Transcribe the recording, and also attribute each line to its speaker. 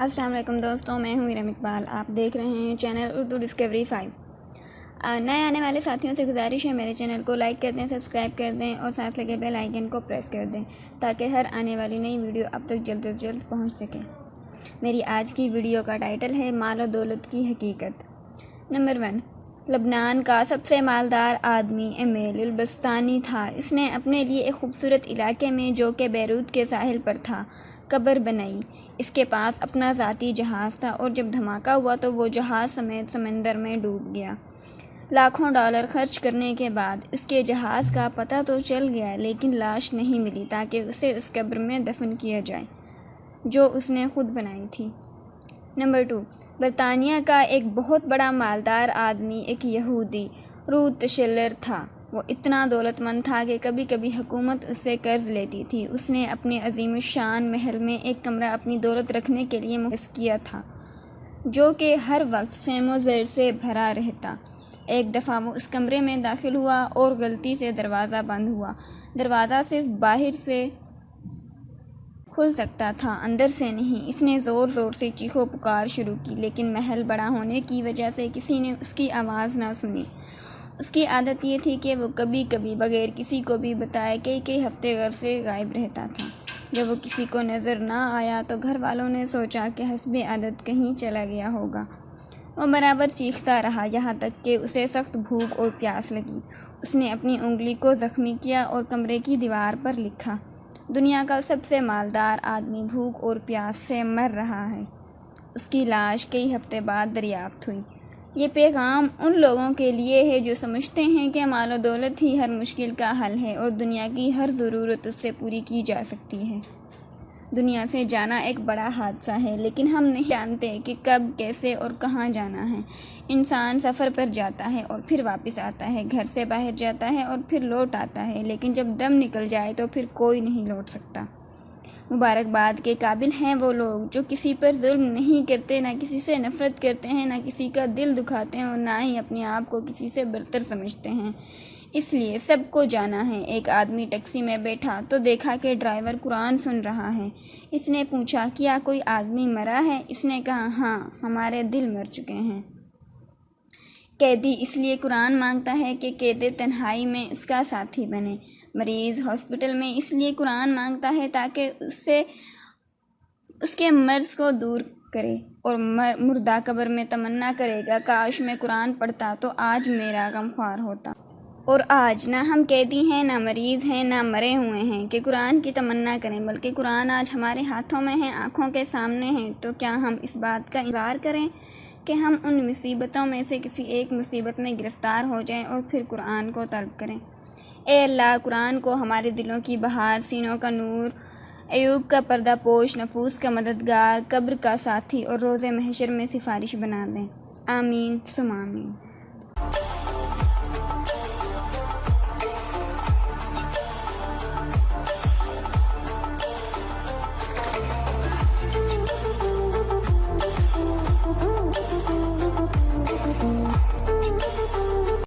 Speaker 1: السلام علیکم دوستوں، میں ہوں ارم اقبال۔ آپ دیکھ رہے ہیں چینل اردو ڈسکوری 5۔ نئے آنے والے ساتھیوں سے گزارش ہے میرے چینل کو لائک کر دیں، سبسکرائب کر دیں اور ساتھ لگے بیل آئیکن کو پریس کر دیں تاکہ ہر آنے والی نئی ویڈیو آپ تک جلد از جلد پہنچ سکے۔ میری آج کی ویڈیو کا ٹائٹل ہے مال و دولت کی حقیقت۔ نمبر 1، لبنان کا سب سے مالدار آدمی ایمیل البستانی تھا۔ اس نے اپنے لیے ایک خوبصورت علاقے میں جو کہ بیروت کے ساحل پر تھا قبر بنائی۔ اس کے پاس اپنا ذاتی جہاز تھا اور جب دھماکہ ہوا تو وہ جہاز سمیت سمندر میں ڈوب گیا۔ لاکھوں ڈالر خرچ کرنے کے بعد اس کے جہاز کا پتہ تو چل گیا لیکن لاش نہیں ملی تاکہ اسے اس قبر میں دفن کیا جائے جو اس نے خود بنائی تھی۔ نمبر 2، برطانیہ کا ایک بہت بڑا مالدار آدمی ایک یہودی روت شلر تھا۔ وہ اتنا دولت مند تھا کہ کبھی کبھی حکومت اس سے قرض لیتی تھی۔ اس نے اپنے عظیم الشان محل میں ایک کمرہ اپنی دولت رکھنے کے لیے مختص کیا تھا جو کہ ہر وقت سیم و زر سے بھرا رہتا۔ ایک دفعہ وہ اس کمرے میں داخل ہوا اور غلطی سے دروازہ بند ہوا۔ دروازہ صرف باہر سے کھل سکتا تھا، اندر سے نہیں۔ اس نے زور زور سے چیخو پکار شروع کی لیکن محل بڑا ہونے کی وجہ سے کسی نے اس کی آواز نہ سنی۔ اس کی عادت یہ تھی کہ وہ کبھی کبھی بغیر کسی کو بھی بتائے کئی ہفتے گھر سے غائب رہتا تھا۔ جب وہ کسی کو نظر نہ آیا تو گھر والوں نے سوچا کہ حسب عادت کہیں چلا گیا ہوگا۔ وہ برابر چیختا رہا یہاں تک کہ اسے سخت بھوک اور پیاس لگی۔ اس نے اپنی انگلی کو زخمی کیا اور کمرے کی دیوار پر لکھا، دنیا کا سب سے مالدار آدمی بھوک اور پیاس سے مر رہا ہے۔ اس کی لاش کئی ہفتے بعد دریافت ہوئی۔ یہ پیغام ان لوگوں کے لیے ہے جو سمجھتے ہیں کہ مال و دولت ہی ہر مشکل کا حل ہے اور دنیا کی ہر ضرورت اس سے پوری کی جا سکتی ہے۔ دنیا سے جانا ایک بڑا حادثہ ہے لیکن ہم نہیں جانتے کہ کب، کیسے اور کہاں جانا ہے۔ انسان سفر پر جاتا ہے اور پھر واپس آتا ہے، گھر سے باہر جاتا ہے اور پھر لوٹ آتا ہے، لیکن جب دم نکل جائے تو پھر کوئی نہیں لوٹ سکتا۔ مبارکباد کے قابل ہیں وہ لوگ جو کسی پر ظلم نہیں کرتے، نہ کسی سے نفرت کرتے ہیں، نہ کسی کا دل دکھاتے ہیں اور نہ ہی اپنے آپ کو کسی سے برتر سمجھتے ہیں۔ اس لیے سب کو جانا ہے۔ ایک آدمی ٹیکسی میں بیٹھا تو دیکھا کہ ڈرائیور قرآن سن رہا ہے۔ اس نے پوچھا، کیا کوئی آدمی مرا ہے؟ اس نے کہا، ہاں، ہمارے دل مر چکے ہیں۔ قیدی اس لیے قرآن مانگتا ہے کہ قید تنہائی میں اس کا ساتھی بنے۔ مریض ہاسپٹل میں اس لیے قرآن مانگتا ہے تاکہ اس کے مرض کو دور کرے، اور مردہ قبر میں تمنا کرے گا، کاش میں قرآن پڑھتا تو آج میرا غم خوار ہوتا۔ اور آج نہ ہم قیدی ہیں، نہ مریض ہیں، نہ مرے ہوئے ہیں کہ قرآن کی تمنا کریں، بلکہ قرآن آج ہمارے ہاتھوں میں ہے، آنکھوں کے سامنے ہے۔ تو کیا ہم اس بات کا انتظار کریں کہ ہم ان مصیبتوں میں سے کسی ایک مصیبت میں گرفتار ہو جائیں اور پھر قرآن کو طلب کریں؟ اے اللہ، قرآن کو ہمارے دلوں کی بہار، سینوں کا نور، عیوب کا پردہ پوش، نفوس کا مددگار، قبر کا ساتھی اور روز محشر میں سفارش بنا دیں۔ آمین ثم آمین۔